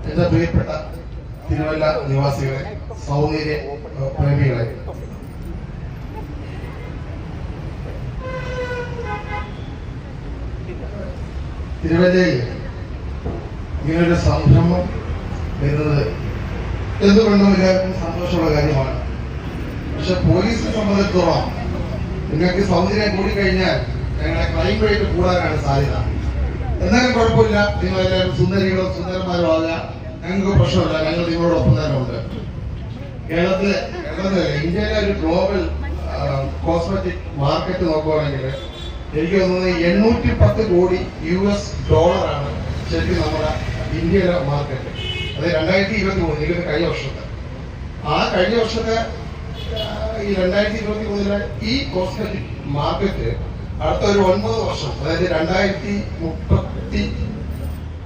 എന്റെ പ്രിയപ്പെട്ട തിരുവല്ല നിവാസികളെ, സൗന്ദര്യ പ്രേമികളെ, തിരുവല്ലയിൽ ഇങ്ങനൊരു സംരംഭം വരുന്നത് എന്തുകൊണ്ടും എല്ലാവർക്കും സന്തോഷമുള്ള കാര്യമാണ്. പക്ഷെ പോലീസിനെ സംബന്ധിച്ചിടത്തോളം നിങ്ങൾക്ക് സൗന്ദര്യം കൂടിക്കഴിഞ്ഞാൽ ഞങ്ങളുടെ ക്രൈം റേറ്റ് കൂടാനാണ് സാധ്യത. എന്നാലും കുഴപ്പമില്ല, നിങ്ങൾ എല്ലാവരും സുന്ദരികളോ സുന്ദരന്മാരോ ആകാം, ഞങ്ങൾക്ക് പ്രശ്നമില്ല, ഞങ്ങൾ നിങ്ങളോടൊപ്പം തന്നെ ഉണ്ട്. കേരളത്തിലെ ഇന്ത്യയിലെ ഒരു ഗ്ലോബൽ കോസ്മെറ്റിക് മാർക്കറ്റ് നോക്കുകയാണെങ്കിൽ എനിക്ക് തോന്നുന്നത് 810 കോടി US$ ശരിക്കും നമ്മുടെ ഇന്ത്യയിലെ മാർക്കറ്റ്. അത് 2023 എനിക്ക് കഴിഞ്ഞ വർഷത്തെ കഴിഞ്ഞ വർഷത്തെ ഈ 2023 ഈ കോസ്മെറ്റിക് മാർക്കറ്റ് അടുത്ത ഒരു 9 വർഷം, അതായത് 2030